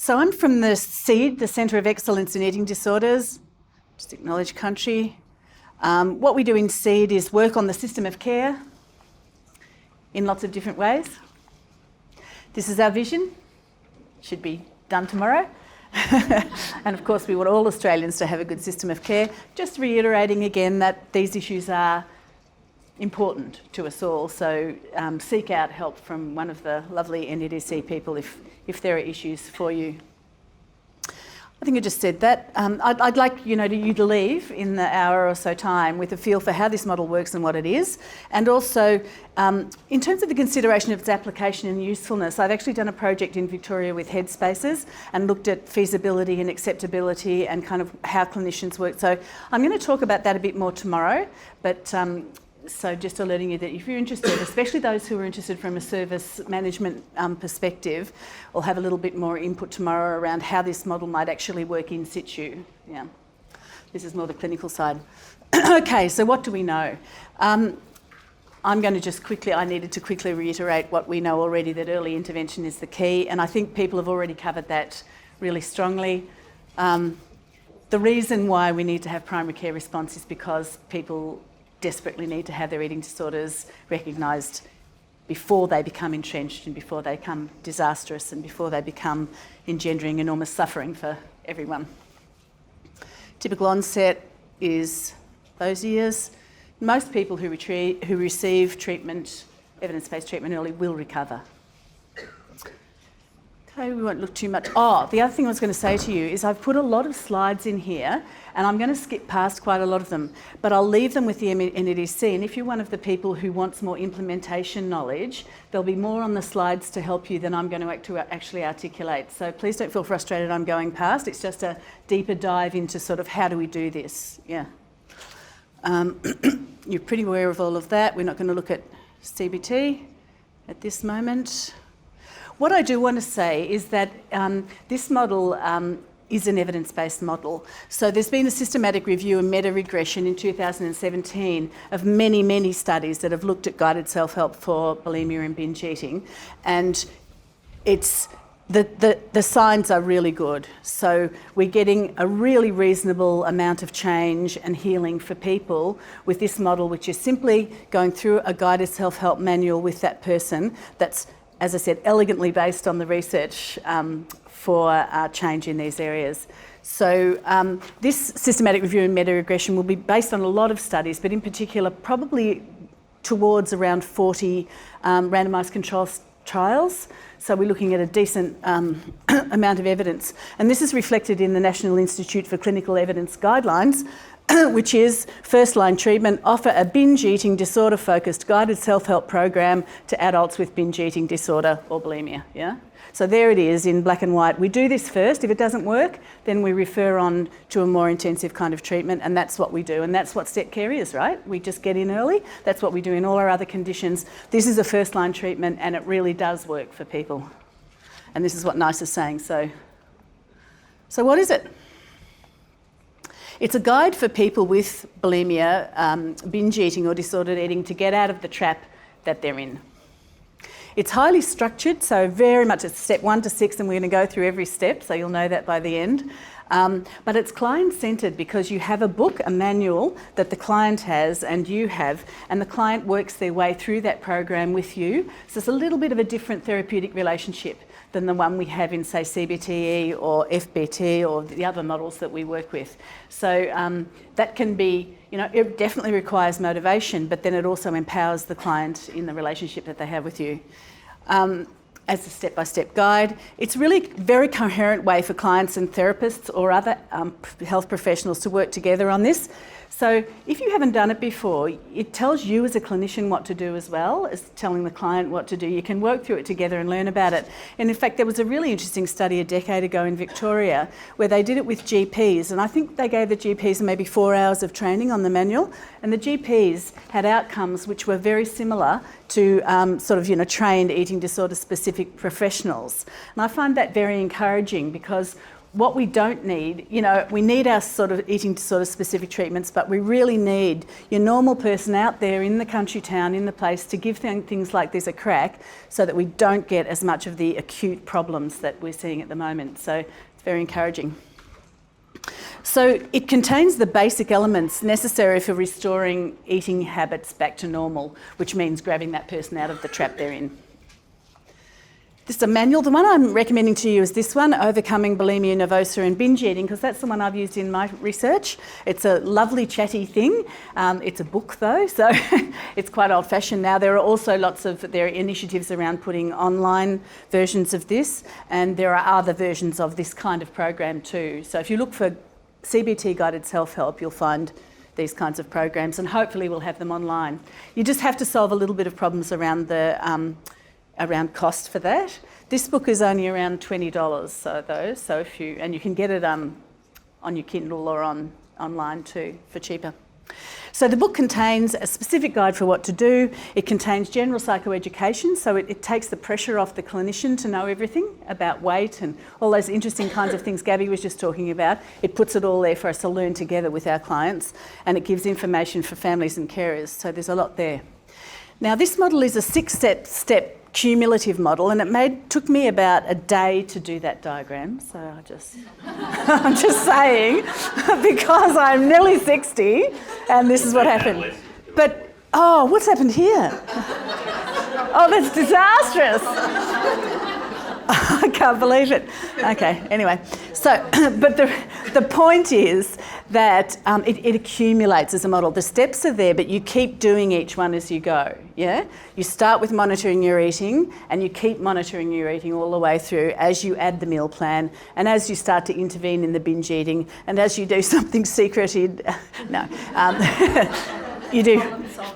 So I'm from the CEED, the Centre of Excellence in Eating Disorders, just acknowledge country. What we do in CEED is work on the system of care in lots of different ways. This is our vision, should be done tomorrow. And of course we want all Australians to have a good system of care. Just reiterating again that these issues are important to us all, so seek out help from one of the lovely NEDC people if there are issues for you. I think I just said that. I'd like you to leave in the hour or so time with a feel for how this model works and what it is, and also in terms of the consideration of its application and usefulness. I've actually done a project in Victoria with Headspaces and looked at feasibility and acceptability and kind of how clinicians work. So I'm going to talk about that a bit more tomorrow, but so just alerting you that if you're interested, especially those who are interested from a service management perspective, we'll have a little bit more input tomorrow around how this model might actually work in situ. Yeah, this is more the clinical side. Okay, so what do we know? I'm going to just I needed to quickly reiterate what we know already, that early intervention is the key, and I think people have already covered that really strongly. The reason why we need to have primary care response is because people desperately need to have their eating disorders recognised before they become entrenched and before they become disastrous and before they become engendering enormous suffering for everyone. Typical onset is those years. Most people who receive treatment, evidence-based treatment early, will recover. Okay, we won't look too much. Oh, the other thing I was going to say to you is I've put a lot of slides in here, and I'm going to skip past quite a lot of them, but I'll leave them with the NEDC, and if you're one of the people who wants more implementation knowledge, there'll be more on the slides to help you than I'm going to actually articulate. So please don't feel frustrated I'm going past. It's just a deeper dive into sort of how do we do this. Yeah. You're pretty aware of all of that. We're not going to look at CBT at this moment. What I do want to say is that this model is an evidence-based model. So there's been a systematic review and meta-regression in 2017 of many, many studies that have looked at guided self-help for bulimia and binge eating, and it's the signs are really good. So we're getting a really reasonable amount of change and healing for people with this model, which is simply going through a guided self-help manual with that person that's, as I said, elegantly based on the research for change in these areas. So this systematic review and meta-regression will be based on a lot of studies, but in particular probably towards around 40 randomised control trials. So we're looking at a decent amount of evidence. And this is reflected in the National Institute for Clinical Evidence Guidelines, which is first-line treatment, offer a binge eating disorder focused guided self-help program to adults with binge eating disorder or bulimia. Yeah? So there it is in black and white. We do this first. If it doesn't work, then we refer on to a more intensive kind of treatment, and that's what we do. And that's what step care is, right? We just get in early. That's what we do in all our other conditions. This is a first-line treatment, and it really does work for people. And this is what NICE is saying. So what is it? It's a guide for people with bulimia, binge eating or disordered eating to get out of the trap that they're in. It's highly structured, so very much it's step 1 to 6, and we're going to go through every step, so you'll know that by the end. But it's client-centred because you have a book, a manual that the client has and you have, and the client works their way through that program with you. So it's a little bit of a different therapeutic relationship than the one we have in, say, CBT or FBT or the other models that we work with. So that can be, it definitely requires motivation, but then it also empowers the client in the relationship that they have with you. As a step-by-step guide. It's really a very coherent way for clients and therapists or other health professionals to work together on this. So if you haven't done it before, it tells you as a clinician what to do as well as telling the client what to do. You can work through it together and learn about it. And in fact, there was a really interesting study a decade ago in Victoria where they did it with GPs, and I think they gave the GPs maybe 4 hours of training on the manual, and the GPs had outcomes which were very similar to trained eating disorder specific professionals. And I find that very encouraging because what we don't need, we need our sort of eating disorder specific treatments, but we really need your normal person out there in the country town, in the place, to give things like this a crack so that we don't get as much of the acute problems that we're seeing at the moment. So it's very encouraging. So it contains the basic elements necessary for restoring eating habits back to normal, which means grabbing that person out of the trap they're in. This is a manual. The one I'm recommending to you is this one, Overcoming Bulimia Nervosa and Binge Eating, because that's the one I've used in my research. It's a lovely chatty thing. It's a book though, so it's quite old-fashioned now. There are initiatives around putting online versions of this, and there are other versions of this kind of program too. So if you look for CBT guided self-help, you'll find these kinds of programs, and hopefully we'll have them online. You just have to solve a little bit of problems around around cost for that. This book is only around $20, and you can get it on your Kindle or online too for cheaper. So the book contains a specific guide for what to do. It contains general psychoeducation, so it takes the pressure off the clinician to know everything about weight and all those interesting kinds of things Gabby was just talking about. It puts it all there for us to learn together with our clients, and it gives information for families and carers, so there's a lot there. Now this model is a 6-step cumulative model, and it took me about a day to do that diagram. So I'm just saying, because I'm nearly 60, and this is what happened. But, what's happened here? Oh, that's disastrous. I can't believe it. Okay, anyway. So, but the point is that it accumulates as a model. The steps are there, but you keep doing each one as you go, yeah? You start with monitoring your eating, and you keep monitoring your eating all the way through as you add the meal plan, and as you start to intervene in the binge eating, and as you do something secret you do.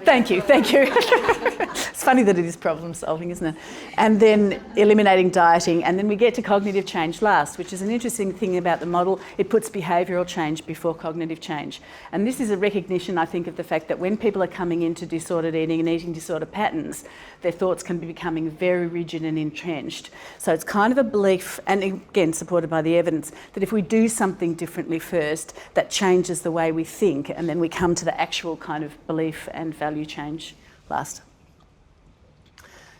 Thank you. It's funny that it is problem solving, isn't it? And then eliminating dieting, and then we get to cognitive change last, which is an interesting thing about the model. It puts behavioural change before cognitive change. And this is a recognition, I think, of the fact that when people are coming into disordered eating and eating disorder patterns, their thoughts can be becoming very rigid and entrenched. So it's kind of a belief, and again supported by the evidence, that if we do something differently first, that changes the way we think, and then we come to the actual kind of belief and value change last.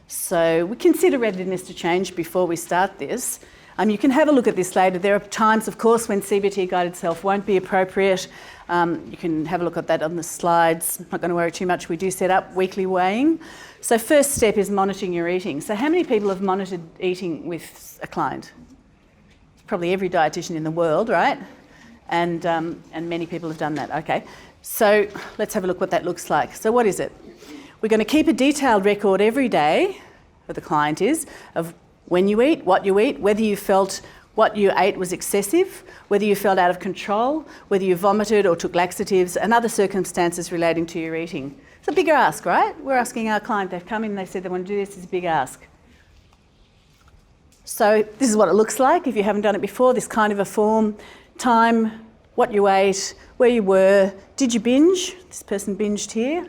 So we consider readiness to change before we start this. You can have a look at this later. There are times, of course, when CBT guided self won't be appropriate. You can have a look at that on the slides. I'm not going to worry too much. We do set up weekly weighing. So first step is monitoring your eating. So how many people have monitored eating with a client? Probably every dietitian in the world, right? And many people have done that. Okay. So let's have a look what that looks like. So what is it? We're going to keep a detailed record every day, or the client is, of when you eat, whether you felt what you ate was excessive, whether you felt out of control, whether you vomited or took laxatives, and other circumstances relating to your eating. It's a bigger ask, right? We're asking our client, they've come in and they said they want to do this, it's a big ask. So this is what it looks like if you haven't done it before, this kind of a form. Time, what you ate, where you were, did you binge? This person binged here.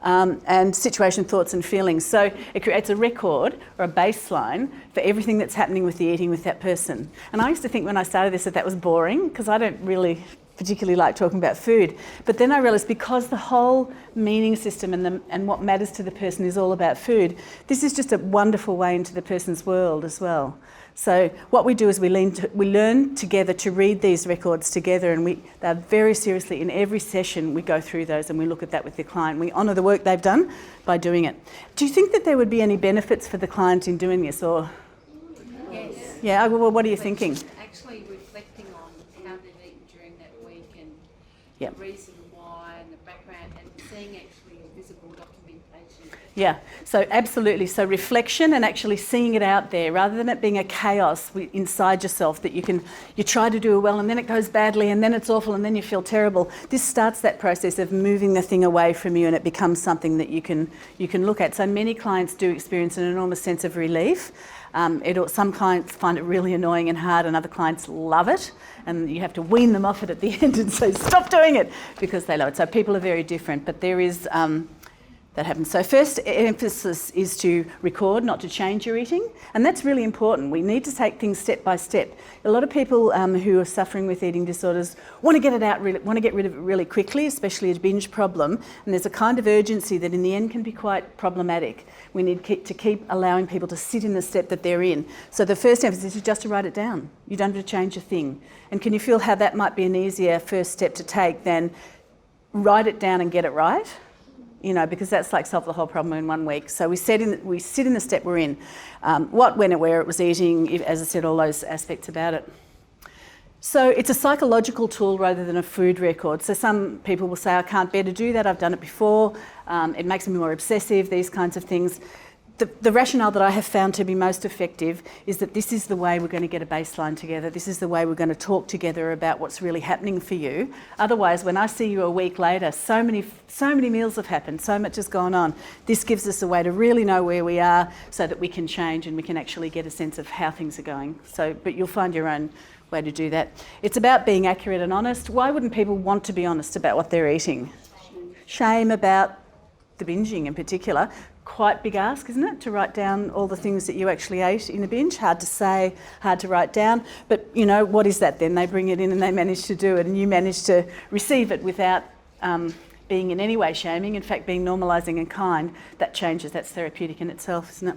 And situation, thoughts and feelings. So it creates a record or a baseline for everything that's happening with the eating with that person. And I used to think when I started this that was boring, because I don't really particularly like talking about food. But then I realised because the whole meaning system and what matters to the person is all about food, this is just a wonderful way into the person's world as well. So what we do is we learn together to read these records together, and they're very seriously, in every session we go through those and we look at that with the client. We honour the work they've done by doing it. Do you think that there would be any benefits for the client in doing this? Or yes. Yeah, well, what are you thinking? Actually reflecting on how they've eaten during that week and Yep. the reason why and the background, and seeing actually a visible documentation. Yeah, so absolutely. So reflection and actually seeing it out there rather than it being a chaos inside yourself that you try to do well and then it goes badly and then it's awful and then you feel terrible. This starts that process of moving the thing away from you and it becomes something that you can look at. So many clients do experience an enormous sense of relief. Some clients find it really annoying and hard, and other clients love it, and you have to wean them off it at the end and say, stop doing it, because they love it. So people are very different, but there is that happens. So first emphasis is to record, not to change your eating, and that's really important. We need to take things step by step. A lot of people who are suffering with eating disorders want to get rid of it really quickly, especially a binge problem, and there's a kind of urgency that in the end can be quite problematic. We need to keep allowing people to sit in the step that they're in. So the first emphasis is just to write it down. You don't have to change a thing. And can you feel how that might be an easier first step to take than write it down and get it right? You know, because that's like solve the whole problem in 1 week. So we sit in the step we're in. What, when, and where it was eating, as I said, all those aspects about it. So it's a psychological tool rather than a food record. So some people will say, I can't bear to do that, I've done it before, it makes me more obsessive, these kinds of things. The rationale that I have found to be most effective is that this is the way we're going to get a baseline together. This is the way we're going to talk together about what's really happening for you. Otherwise, when I see you a week later, so many meals have happened, so much has gone on. This gives us a way to really know where we are so that we can change and we can actually get a sense of how things are going. So, but you'll find your own way to do that. It's about being accurate and honest. Why wouldn't people want to be honest about what they're eating? Shame about the binging in particular. Quite big ask, isn't it, to write down all the things that you actually ate in a binge? Hard to say, hard to write down. But, you know, what is that then? They bring it in and they manage to do it, and you manage to receive it without being in any way shaming, in fact, being normalising and kind. That changes. That's therapeutic in itself, isn't it?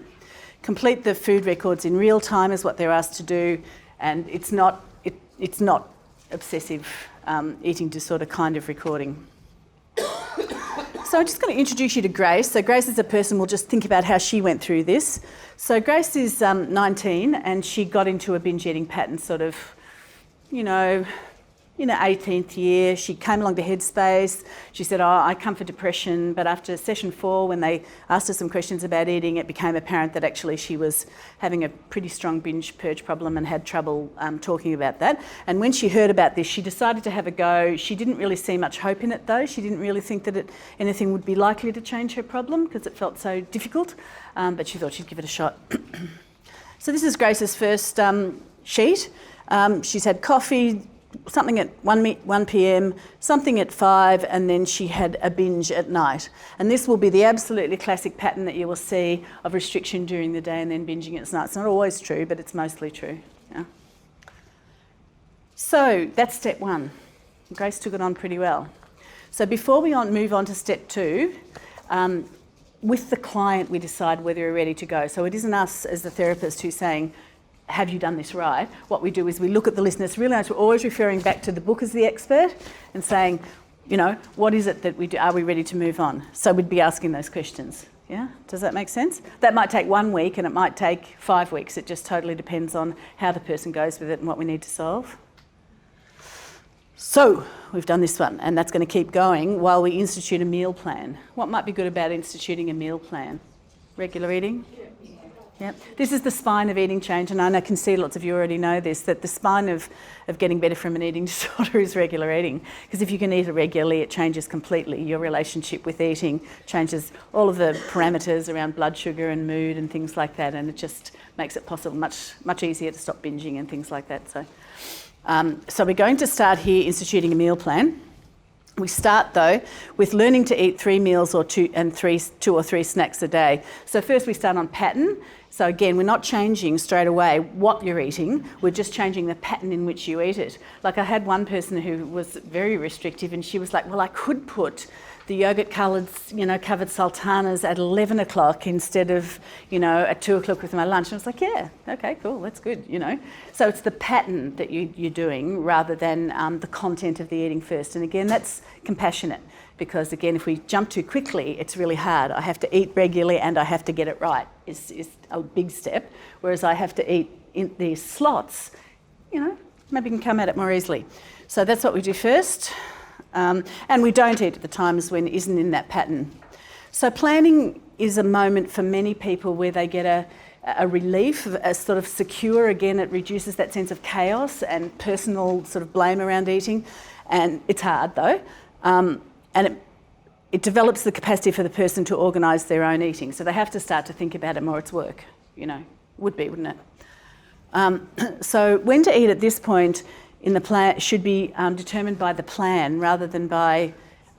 Complete the food records in real time is what they're asked to do, and it's not obsessive eating disorder kind of recording. So I'm just going to introduce you to Grace. So Grace is a person, we'll just think about how she went through this. So Grace is 19 and she got into a binge eating pattern sort of, you know, in her 18th year. She came along to Headspace. She said, I come for depression. But after session 4, when they asked her some questions about eating, it became apparent that actually she was having a pretty strong binge purge problem and had trouble talking about that. And when she heard about this, she decided to have a go. She didn't really see much hope in it, though. She didn't really think that anything would be likely to change her problem because it felt so difficult. But she thought she'd give it a shot. So this is Grace's first sheet. She's had coffee, something at 1 p.m, something at 5, and then she had a binge at night. And this will be the absolutely classic pattern that you will see of restriction during the day and then binging at night. It's not always true, but it's mostly true. Yeah. So that's step 1. Grace took it on pretty well. So before we move on to step 2, with the client we decide whether we're ready to go. So it isn't us as the therapist who's saying, have you done this right? What we do is we look at the listeners, really nice. We're always referring back to the book as the expert and saying, you know, what is it that we do? Are we ready to move on? So we'd be asking those questions. Yeah, does that make sense? That might take 1 week and it might take 5 weeks. It just totally depends on how the person goes with it and what we need to solve. So we've done this one, and that's going to keep going while we institute a meal plan. What might be good about instituting a meal plan? Regular eating? Yep. This is the spine of eating change, and I can see lots of you already know this, that the spine of getting better from an eating disorder is regular eating. Because if you can eat it regularly, it changes completely. Your relationship with eating changes all of the parameters around blood sugar and mood and things like that, and it just makes it possible, much easier to stop binging and things like that. So we're going to start here instituting a meal plan. We start, though, with learning to eat 3 meals or 2 or 3 snacks a day. So first we start on pattern. So again, we're not changing straight away what you're eating, we're just changing the pattern in which you eat it. Like I had one person who was very restrictive and she was like, well, I could put the yogurt-coloured, covered sultanas at 11 o'clock instead of, at 2 o'clock with my lunch. And I was like, yeah, okay, cool, that's good, So it's the pattern that you're doing rather than the content of the eating first. And again, that's compassionate because, again, if we jump too quickly, it's really hard. I have to eat regularly and I have to get it right is a big step, whereas I have to eat in these slots, maybe can come at it more easily. So that's what we do first. And we don't eat at the times when it isn't in that pattern. So planning is a moment for many people where they get a relief, a sort of secure. Again, it reduces that sense of chaos and personal sort of blame around eating. And it's hard though. And it develops the capacity for the person to organise their own eating. So they have to start to think about it more. It's work, would be, wouldn't it? So when to eat at this point in the plan should be determined by the plan rather than by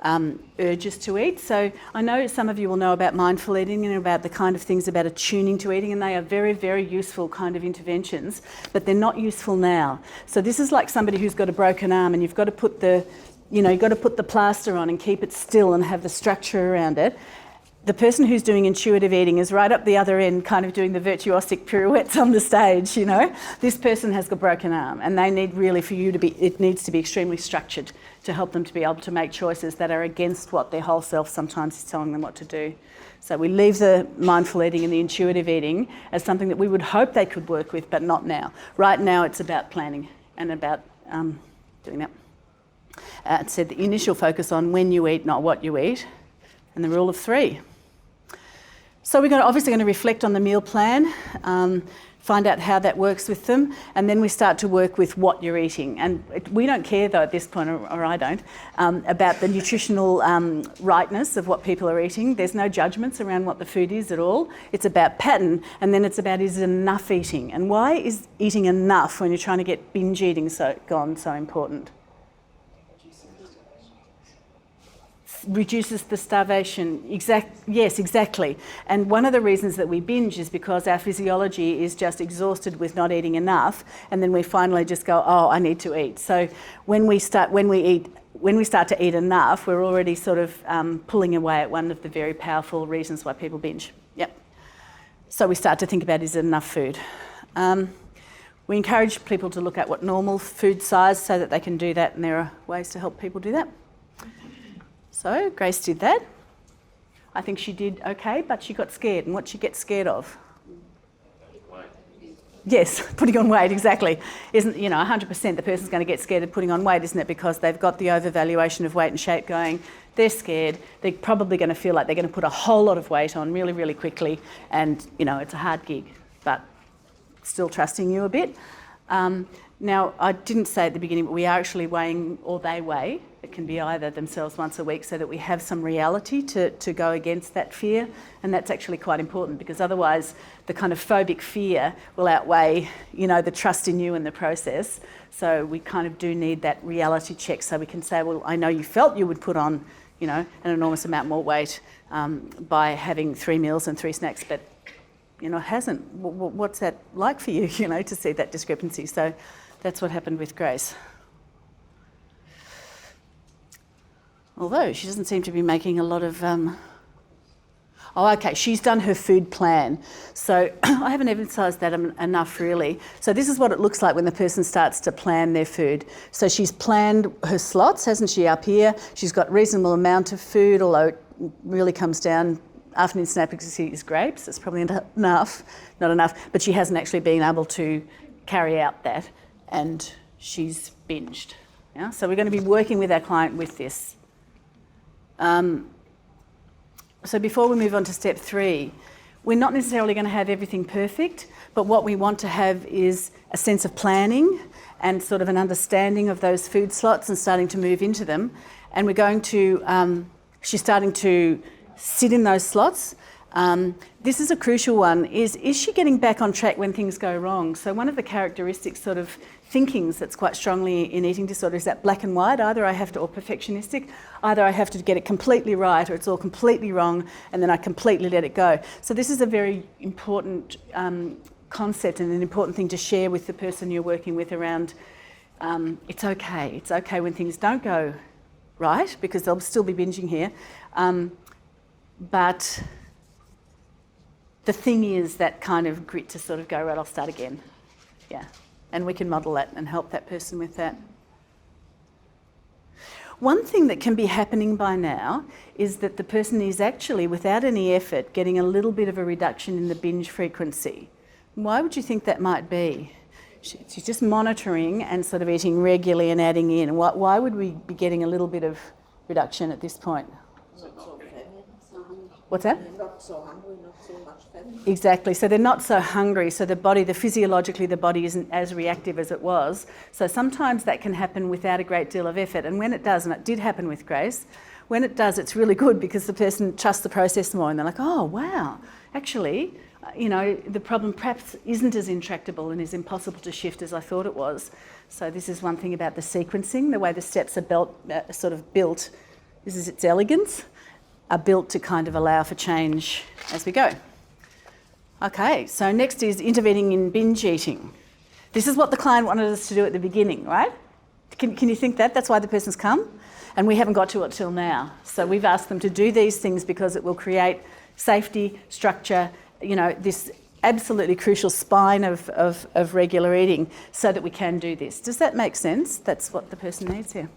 urges to eat. So I know some of you will know about mindful eating and about the kind of things about attuning to eating, and they are very, very useful kind of interventions, but they're not useful now. So this is like somebody who's got a broken arm and you've got to put the, you've got to put the plaster on and keep it still and have the structure around it. The person who's doing intuitive eating is right up the other end, kind of doing the virtuosic pirouettes on the stage, This person has got a broken arm, and they need really for you to be, it needs to be extremely structured to help them to be able to make choices that are against what their whole self sometimes is telling them what to do. So we leave the mindful eating and the intuitive eating as something that we would hope they could work with, but not now. Right now it's about planning and about doing that. It said the initial focus on when you eat, not what you eat, and the rule of 3. So we're obviously going to reflect on the meal plan, find out how that works with them, and then we start to work with what you're eating. And we don't care, though, at this point, or I don't, about the nutritional rightness of what people are eating. There's no judgments around what the food is at all. It's about pattern, and then it's about is it enough eating? And why is eating enough when you're trying to get binge eating so important? Reduces the starvation. Yes, exactly. And one of the reasons that we binge is because our physiology is just exhausted with not eating enough, and then we finally just go, oh, I need to eat. So when we start to eat enough, we're already sort of pulling away at one of the very powerful reasons why people binge. Yep. So we start to think about, is it enough food? We encourage people to look at what normal food size so that they can do that, and there are ways to help people do that. So Grace did that. I think she did okay, but she got scared. And what'd she get scared of? Yes, putting on weight, exactly. Isn't 100% the person's going to get scared of putting on weight, isn't it? Because they've got the overvaluation of weight and shape going. They're scared. They're probably going to feel like they're going to put a whole lot of weight on really, really quickly. And, it's a hard gig, but still trusting you a bit. Now, I didn't say at the beginning, but we are actually weighing, or they weigh. It can be either themselves once a week so that we have some reality to go against that fear. And that's actually quite important, because otherwise the kind of phobic fear will outweigh, the trust in you and the process. So we kind of do need that reality check so we can say, well, I know you felt you would put on, an enormous amount more weight by having 3 meals and 3 snacks, but, it hasn't. What's that like for you, to see that discrepancy? So that's what happened with Grace. Although she doesn't seem to be making a lot of... she's done her food plan. So I haven't emphasised that enough, really. So this is what it looks like when the person starts to plan their food. So she's planned her slots, hasn't she, up here? She's got reasonable amount of food, although it really comes down... Afternoon snack is grapes. It's probably not enough, but she hasn't actually been able to carry out that, and she's binged. Yeah? So we're going to be working with our client with this. So before we move on to step 3, we're not necessarily going to have everything perfect, but what we want to have is a sense of planning and sort of an understanding of those food slots and starting to move into them. And we're going to, she's starting to sit in those slots. This is a crucial one, is she getting back on track when things go wrong? So one of the characteristic sort of thinkings that's quite strongly in eating disorder is that black and white, or perfectionistic, either I have to get it completely right or it's all completely wrong and then I completely let it go. So this is a very important concept and an important thing to share with the person you're working with around it's okay when things don't go right, because they'll still be binging here. But the thing is that kind of grit to sort of go, right, I'll start again. Yeah. And we can model that and help that person with that. One thing that can be happening by now is that the person is actually, without any effort, getting a little bit of a reduction in the binge frequency. Why would you think that might be? She's just monitoring and sort of eating regularly and adding in. Why would we be getting a little bit of reduction at this point? What's that? They're not so hungry, not so much famine. Exactly. So they're not so hungry. So physiologically, the body isn't as reactive as it was. So sometimes that can happen without a great deal of effort. And when it does, and it did happen with Grace, when it does, it's really good because the person trusts the process more and they're like, oh, wow, actually, the problem perhaps isn't as intractable and as impossible to shift as I thought it was. So this is one thing about the sequencing, the way the steps are built this is its elegance, are built to kind of allow for change as we go. Okay, so next is intervening in binge eating. This is what the client wanted us to do at the beginning, right? Can you think that? That's why the person's come? And we haven't got to it till now. So we've asked them to do these things because it will create safety, structure, this absolutely crucial spine of regular eating so that we can do this. Does that make sense? That's what the person needs here.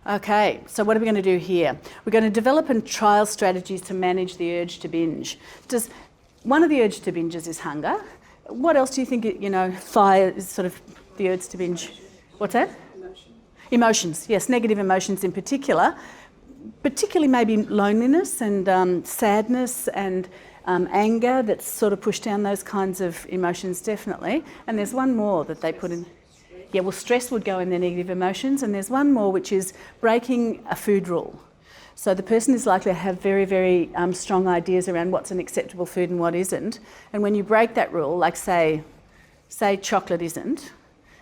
Okay, so what are we going to do here? We're going to develop and trial strategies to manage the urge to binge. One of the urge to binges is hunger. What else do you think, fire is sort of the urge to binge? What's that? Emotions, yes, negative emotions in particular. Particularly maybe loneliness and sadness and anger that's sort of pushed down those kinds of emotions, definitely. And there's one more that they put in. Yeah, well, stress would go in their negative emotions. And there's one more, which is breaking a food rule. So the person is likely to have very, very strong ideas around what's an acceptable food and what isn't. And when you break that rule, like say chocolate isn't,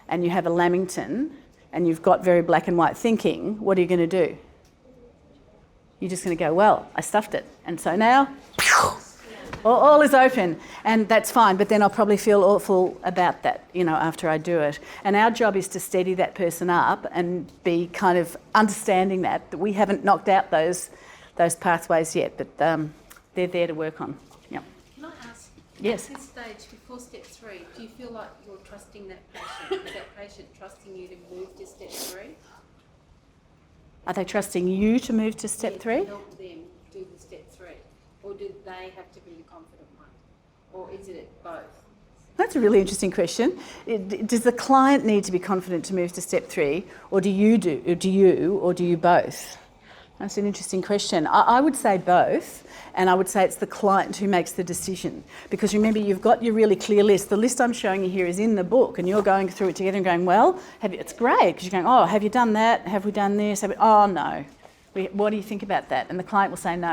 and you have a Lamington, and you've got very black and white thinking, what are you going to do? You're just going to go, well, I stuffed it. And so now, all is open. And that's fine, but then I'll probably feel awful about that, after I do it. And our job is to steady that person up and be kind of understanding that we haven't knocked out those pathways yet, but they're there to work on. Yeah. Can I ask, yes. at this stage, before step 3, do you feel like you're trusting that patient? Is that patient trusting you to move to step 3? Are they trusting you to move to step 3? To help them do the step 3. Or do they have to be the confident one? Or is it both? That's a really interesting question. Does the client need to be confident to move to step 3, or do you both? That's an interesting question. I would say both, and I would say it's the client who makes the decision. Because remember, you've got your really clear list. The list I'm showing you here is in the book, and you're going through it together and going, well, it's great, because you're going, oh, have you done that? Have we done this? Oh, no. What do you think about that? And the client will say, no,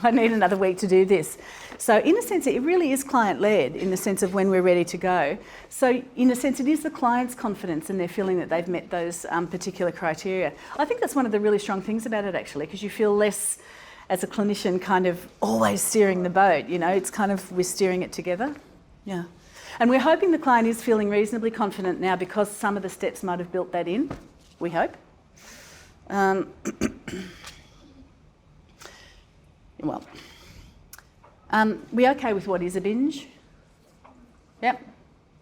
I need another week to do this. So in a sense, it really is client-led in the sense of when we're ready to go. So in a sense, it is the client's confidence and their feeling that they've met those particular criteria. I think that's one of the really strong things about it, actually, because you feel less, as a clinician, kind of always steering the boat. It's kind of, we're steering it together. Yeah. And we're hoping the client is feeling reasonably confident now because some of the steps might have built that in, we hope. We okay with what is a binge? Yep.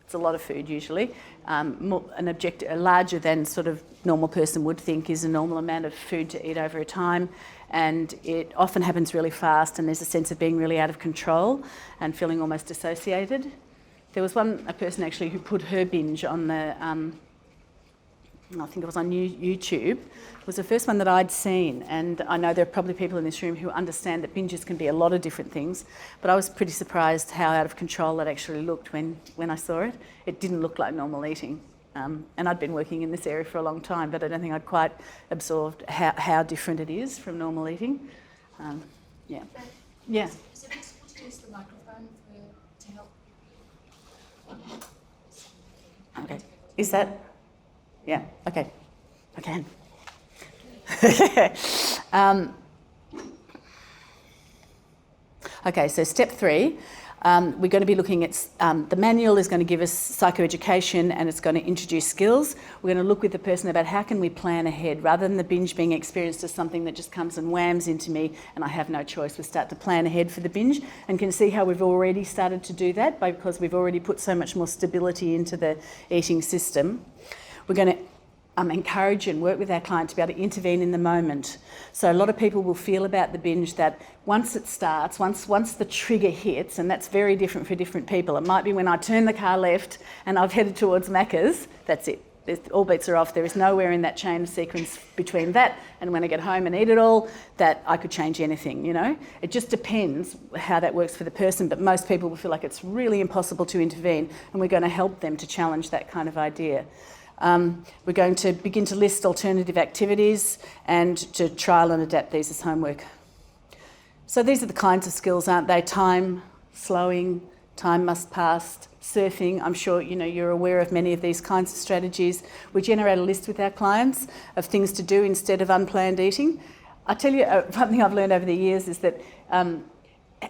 It's a lot of food usually. Larger than sort of normal person would think is a normal amount of food to eat over a time, and it often happens really fast, and there's a sense of being really out of control and feeling almost dissociated. There was a person actually who put her binge on the I think it was on YouTube. It was the first one that I'd seen, and I know there are probably people in this room who understand that binges can be a lot of different things, but I was pretty surprised how out of control that actually looked when I saw it. It didn't look like normal eating, and I'd been working in this area for a long time, but I don't think I'd quite absorbed how different it is from normal eating. Yeah. Yeah. Is it possible to use the microphone to help? Okay. Is that? Yeah, okay, I can. Okay, so step 3, we're going to be looking at, the manual is going to give us psychoeducation and it's going to introduce skills. We're going to look with the person about how can we plan ahead rather than the binge being experienced as something that just comes and whams into me and I have no choice. We start to plan ahead for the binge and can see how we've already started to do that because we've already put so much more stability into the eating system. We're going to encourage and work with our client to be able to intervene in the moment. So a lot of people will feel about the binge that once it starts, once the trigger hits, and that's very different for different people. It might be when I turn the car left and I've headed towards Macca's, that's it. All bets are off. There is nowhere in that chain of sequence between that and when I get home and eat it all that I could change anything, It just depends how that works for the person, but most people will feel like it's really impossible to intervene, and we're going to help them to challenge that kind of idea. We're going to begin to list alternative activities and to trial and adapt these as homework. So these are the kinds of skills, aren't they? Time, slowing, time must pass, surfing. I'm sure you're aware of many of these kinds of strategies. We generate a list with our clients of things to do instead of unplanned eating. I tell you, one thing I've learned over the years is that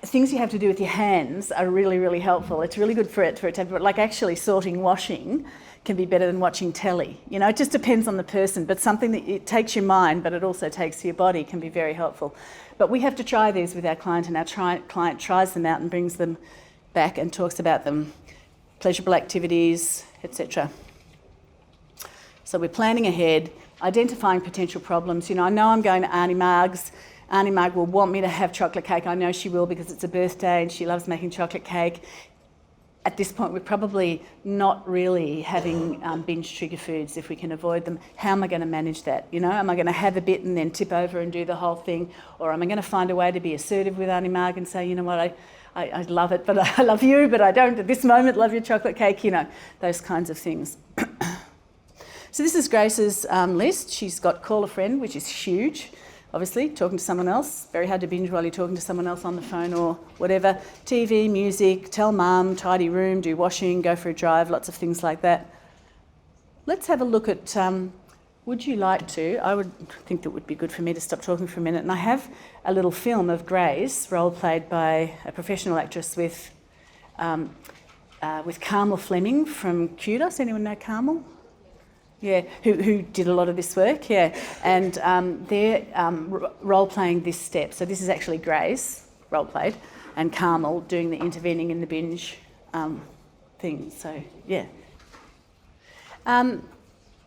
things you have to do with your hands are really, really helpful. It's really good for it to have, like actually sorting washing can be better than watching telly. You know, it just depends on the person, but something that it takes your mind, but it also takes your body can be very helpful. But we have to try these with our client, and our client tries them out and brings them back and talks about them. Pleasurable activities, etc. So we're planning ahead, identifying potential problems. You know, I know I'm going to Auntie Marg's. Auntie Marg will want me to have chocolate cake. I know she will because it's a birthday and she loves making chocolate cake. At this point, we're probably not really having binge trigger foods if we can avoid them. How am I going to manage that? You know, am I going to have a bit and then tip over and do the whole thing? Or am I going to find a way to be assertive with Auntie Marg and say, you know what, I love it, but I love you, but I don't at this moment love your chocolate cake, you know, those kinds of things. So this is Grace's list. She's got call a friend, which is huge. Obviously, talking to someone else. Very hard to binge while you're talking to someone else on the phone or whatever. TV, music, tell mum, tidy room, do washing, go for a drive, lots of things like that. Let's have a look at, would you like to, I would think that would be good for me to stop talking for a minute. And I have a little film of Grace, role played by a professional actress with Carmel Fleming from Kudos. Anyone know Carmel? Yeah, who did a lot of this work, yeah. And they're role-playing this step. So this is actually Grace, role-played, and Carmel doing the intervening in the binge thing. So, yeah.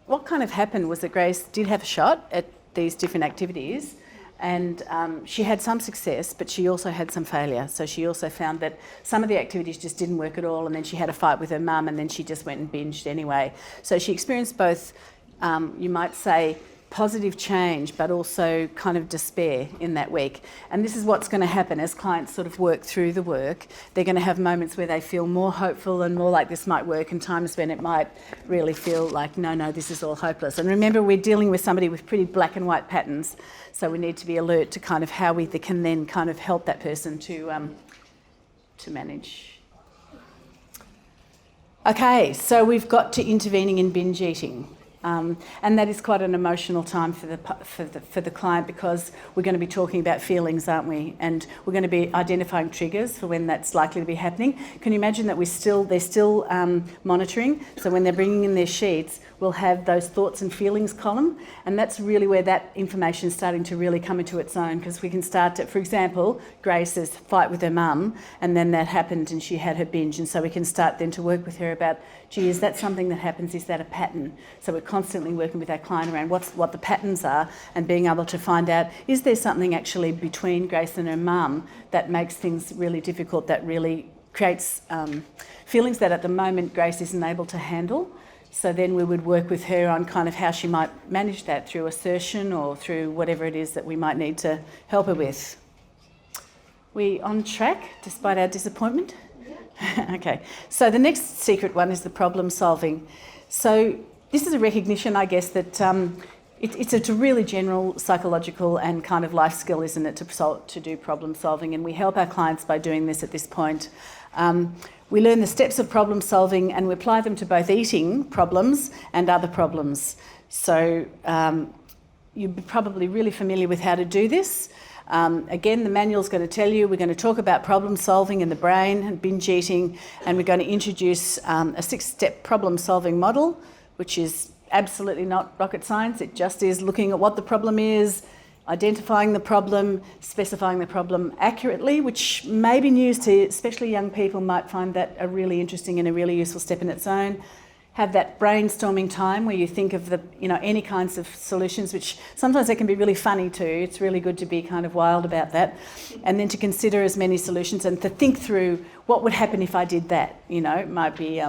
What kind of happened was that Grace did have a shot at these different activities, and she had some success, but she also had some failure. So she also found that some of the activities just didn't work at all, and then she had a fight with her mum, and then she just went and binged anyway. So she experienced both, you might say, positive change, but also kind of despair in that week. And this is what's going to happen as clients sort of work through the work. They're going to have moments where they feel more hopeful and more like this might work, and times when it might really feel like, no, this is all hopeless. And remember, we're dealing with somebody with pretty black and white patterns, so we need to be alert to kind of how we can then kind of help that person to manage. Okay, so we've got to intervening in binge eating. And that is quite an emotional time for the client, because we're going to be talking about feelings, aren't we? And we're going to be identifying triggers for when that's likely to be happening. Can you imagine that they're still monitoring? So when they're bringing in their sheets, we'll have those thoughts and feelings column, and that's really where that information is starting to really come into its own, because we can start to, for example, Grace's fight with her mum, and then that happened and she had her binge, and so we can start then to work with her about, gee, is that something that happens? Is that a pattern? So we're constantly working with our client around what the patterns are, and being able to find out, is there something actually between Grace and her mum that makes things really difficult, that really creates feelings that at the moment Grace isn't able to handle? So then we would work with her on kind of how she might manage that through assertion or through whatever it is that we might need to help her with. We on track despite our disappointment? Okay, so the next secret one is the problem solving. So this is a recognition, I guess, that it's a really general psychological and kind of life skill, isn't it, to do problem solving, and we help our clients by doing this at this point. We learn the steps of problem solving, and we apply them to both eating problems and other problems. So you're probably really familiar with how to do this. Again, the manual's going to tell you we're going to talk about problem solving in the brain and binge eating, and we're going to introduce a 6-step problem solving model, which is absolutely not rocket science. It just is looking at what the problem is, identifying the problem, specifying the problem accurately, which may be news to especially young people, might find that a really interesting and a really useful step in its own. Have that brainstorming time where you think of any kinds of solutions, which sometimes they can be really funny too. It's really good to be kind of wild about that. And then to consider as many solutions and to think through what would happen if I did that. It might be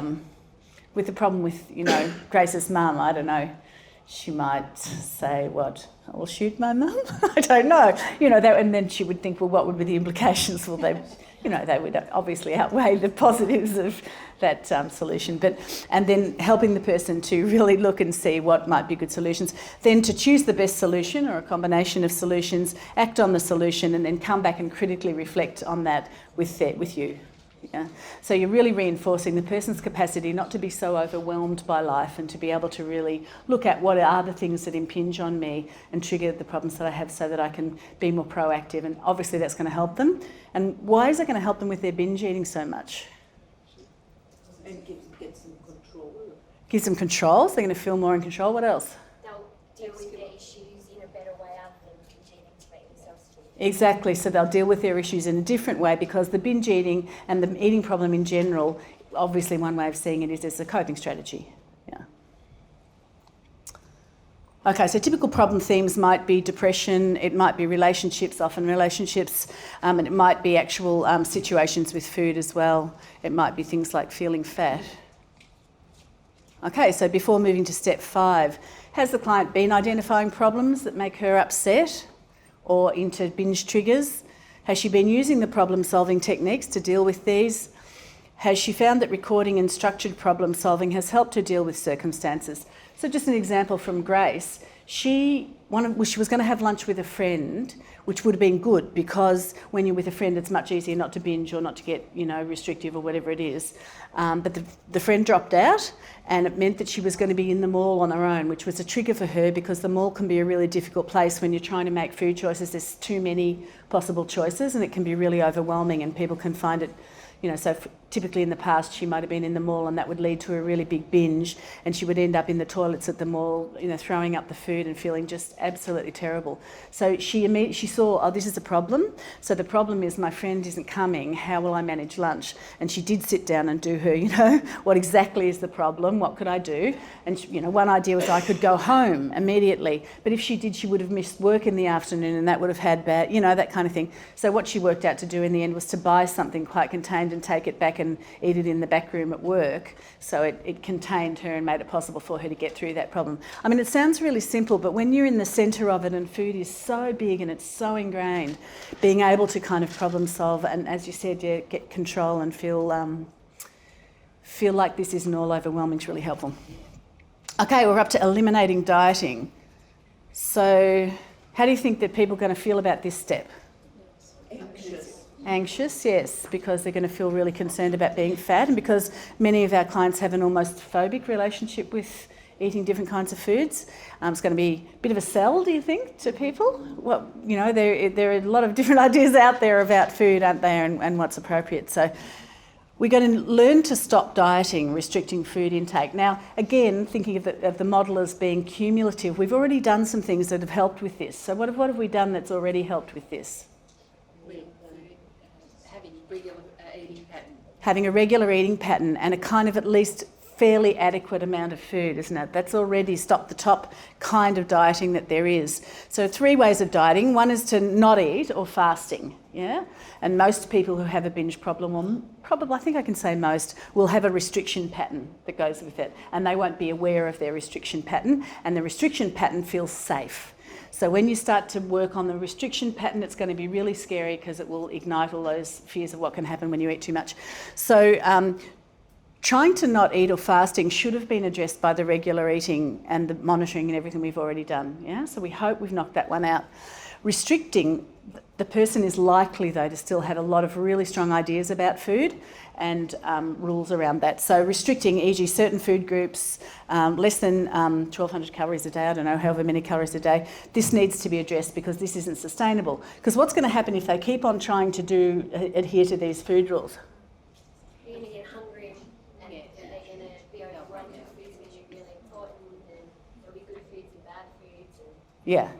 with the problem with, Grace's mum, I don't know. She might say, what, I'll shoot my mum? I don't know. And then she would think, well, what would be the implications? Well, they would obviously outweigh the positives of that solution. And then helping the person to really look and see what might be good solutions. Then to choose the best solution or a combination of solutions, act on the solution, and then come back and critically reflect on that with you. Yeah. So you're really reinforcing the person's capacity not to be so overwhelmed by life and to be able to really look at what are the things that impinge on me and trigger the problems that I have so that I can be more proactive. And obviously that's going to help them. And why is it going to help them with their binge eating so much? And get some control. Gives them control, so they're going to feel more in control. What else? They'll deal with their issues in a better way other than continuing to make themselves feel. Exactly, so they'll deal with their issues in a different way because the binge eating and the eating problem in general, obviously one way of seeing it is as a coping strategy. Yeah. Okay, so typical problem themes might be depression, it might be relationships, often relationships, and it might be actual situations with food as well. It might be things like feeling fat. Okay, so before moving to step 5, has the client been identifying problems that make her upset or into binge triggers? Has she been using the problem-solving techniques to deal with these? Has she found that recording and structured problem-solving has helped her deal with circumstances? So just an example from Grace. She was going to have lunch with a friend, which would have been good because when you're with a friend, it's much easier not to binge or not to get, restrictive or whatever it is. But the friend dropped out, and it meant that she was going to be in the mall on her own, which was a trigger for her because the mall can be a really difficult place when you're trying to make food choices. There's too many possible choices, and it can be really overwhelming, and people can find it. Typically in the past she might have been in the mall and that would lead to a really big binge, and she would end up in the toilets at the mall, throwing up the food and feeling just absolutely terrible. So she saw, oh, this is a problem. So the problem is my friend isn't coming. How will I manage lunch? And she did sit down and do her, what exactly is the problem? What could I do? And one idea was I could go home immediately. But if she did, she would have missed work in the afternoon, and that would have had bad, that kind of thing. So what she worked out to do in the end was to buy something quite contained and take it back and eat it in the back room at work. So it contained her and made it possible for her to get through that problem. I mean, it sounds really simple, but when you're in the centre of it and food is so big and it's so ingrained, being able to kind of problem solve and, as you said, get control and feel like this isn't all overwhelming is really helpful. Okay, we're up to eliminating dieting. So how do you think that people are going to feel about this step? Anxious, yes, because they're going to feel really concerned about being fat, and because many of our clients have an almost phobic relationship with eating different kinds of foods. It's going to be a bit of a sell, do you think, to people? Well, there are a lot of different ideas out there about food, aren't there, and what's appropriate. So we're going to learn to stop dieting, restricting food intake. Now, again, thinking of the model as being cumulative, we've already done some things that have helped with this. So what have we done that's already helped with this? Having a regular eating pattern and a kind of at least fairly adequate amount of food, isn't it? That's already stopped the top kind of dieting that there is. So 3 ways of dieting. One is to not eat or fasting, yeah? And most people who have a binge problem, or probably, I think I can say most, will have a restriction pattern that goes with it, and they won't be aware of their restriction pattern, and the restriction pattern feels safe. So when you start to work on the restriction pattern, it's going to be really scary because it will ignite all those fears of what can happen when you eat too much. So trying to not eat or fasting should have been addressed by the regular eating and the monitoring and everything we've already done. Yeah, so we hope we've knocked that one out. Restricting, the person is likely though to still have a lot of really strong ideas about food and rules around that. So restricting, e.g. certain food groups, less than 1,200 calories a day, I don't know, however many calories a day, this needs to be addressed because this isn't sustainable. Because what's going to happen if they keep on trying to adhere to these food rules? You're going to get hungry and they're going to be overwhelmed with foods which are really important, and there'll be good foods and bad foods. Yeah.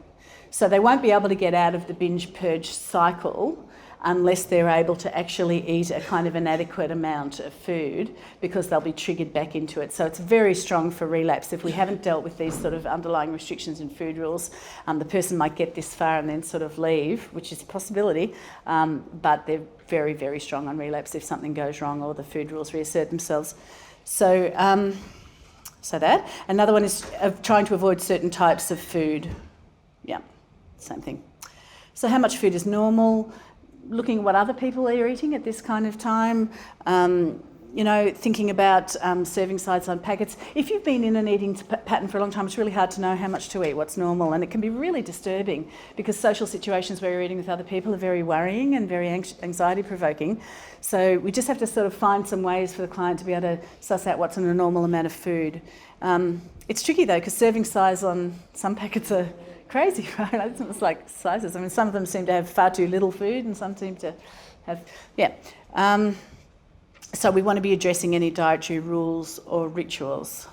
So they won't be able to get out of the binge purge cycle unless they're able to actually eat a kind of an adequate amount of food, because they'll be triggered back into it. So it's very strong for relapse. If we haven't dealt with these sort of underlying restrictions and food rules, the person might get this far and then sort of leave, which is a possibility, but they're very, very strong on relapse if something goes wrong or the food rules reassert themselves. So, that. Another one is of trying to avoid certain types of food. Yeah, same thing. So how much food is normal? Looking at what other people are eating at this kind of time. thinking about serving size on packets. If you've been in an eating pattern for a long time, it's really hard to know how much to eat, what's normal, and it can be really disturbing because social situations where you're eating with other people are very worrying and very anxiety-provoking. So we just have to sort of find some ways for the client to be able to suss out what's in a normal amount of food. It's tricky though, because serving size on some packets are crazy, right? It's like sizes. I mean, some of them seem to have far too little food and some seem to have, so we want to be addressing any dietary rules or rituals.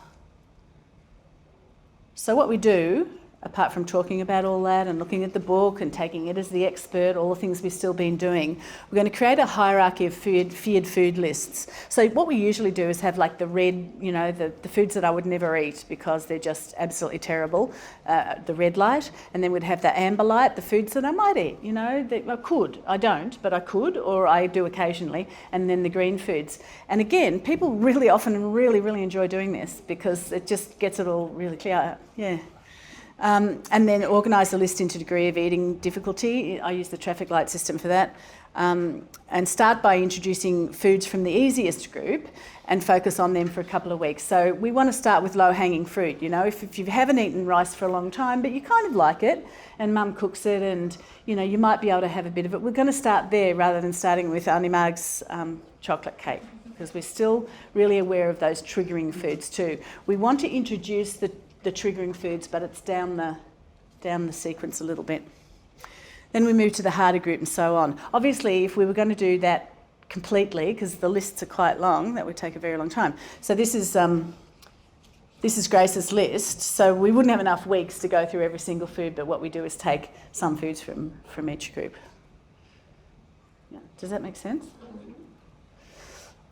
So what we do, apart from talking about all that and looking at the book and taking it as the expert, all the things we've still been doing, we're going to create a hierarchy of feared food lists. So what we usually do is have like the red, the foods that I would never eat because they're just absolutely terrible, the red light, and then we'd have the amber light, the foods that I might eat, that I could. I don't, but I could, or I do occasionally, and then the green foods. And again, people really often really enjoy doing this because it just gets it all really clear. Yeah. And then organise the list into degree of eating difficulty. I use the traffic light system for that. And start by introducing foods from the easiest group and focus on them for a couple of weeks. So we want to start with low-hanging fruit. If you haven't eaten rice for a long time, but you kind of like it, and mum cooks it, and you might be able to have a bit of it. We're going to start there rather than starting with Auntie Marg's chocolate cake, because we're still really aware of those triggering foods too. We want to introduce the triggering foods, but it's down the sequence a little bit. Then we move to the harder group and so on. Obviously, if we were going to do that completely, because the lists are quite long, that would take a very long time. So this is Grace's list. So we wouldn't have enough weeks to go through every single food, but what we do is take some foods from each group. Yeah. Does that make sense?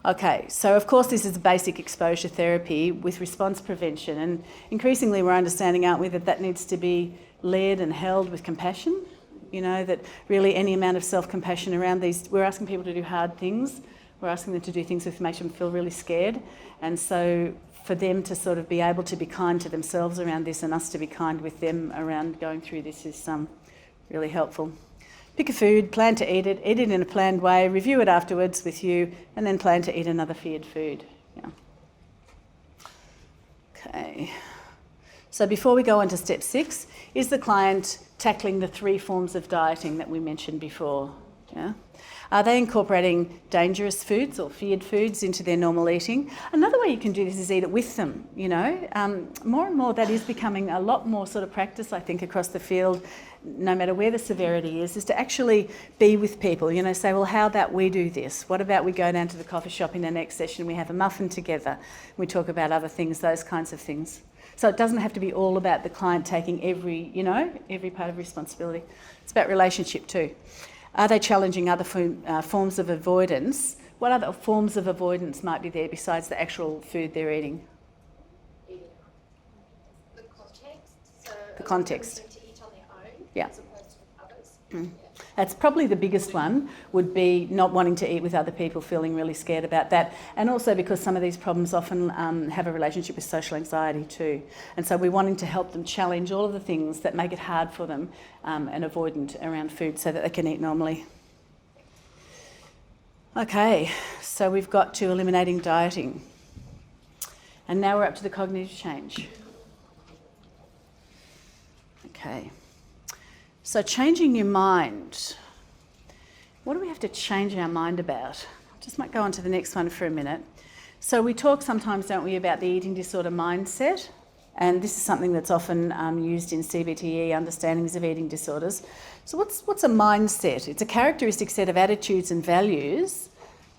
Okay, so of course this is basic exposure therapy with response prevention, and increasingly we're understanding, aren't we, that needs to be led and held with compassion. That really any amount of self-compassion around these, we're asking people to do hard things, we're asking them to do things that make them feel really scared, and so for them to sort of be able to be kind to themselves around this and us to be kind with them around going through this is really helpful. Pick a food, plan to eat it in a planned way, review it afterwards with you, and then plan to eat another feared food. Yeah. Okay. So before we go on to step 6, is the client tackling the 3 forms of dieting that we mentioned before? Yeah. Are they incorporating dangerous foods or feared foods into their normal eating? Another way you can do this is eat it with them, More and more that is becoming a lot more sort of practice, I think, across the field, no matter where the severity is to actually be with people, say, well, how about we do this? What about we go down to the coffee shop in the next session, we have a muffin together, we talk about other things, those kinds of things. So it doesn't have to be all about the client taking every part of responsibility. It's about relationship too. Are they challenging other forms of avoidance? What other forms of avoidance might be there besides the actual food they're eating? The context. So the context. To eat on their own, yeah. as opposed to with others. Mm. That's probably the biggest one, would be not wanting to eat with other people, feeling really scared about that. And also because some of these problems often have a relationship with social anxiety too. And so we're wanting to help them challenge all of the things that make it hard for them and avoidant around food so that they can eat normally. Okay, so we've got to eliminating dieting. And now we're up to the cognitive change. Okay. So changing your mind. What do we have to change our mind about? Just might go on to the next one for a minute. So we talk sometimes, don't we, about the eating disorder mindset, and this is something that's often used in CBT understandings of eating disorders. So what's a mindset? It's a characteristic set of attitudes and values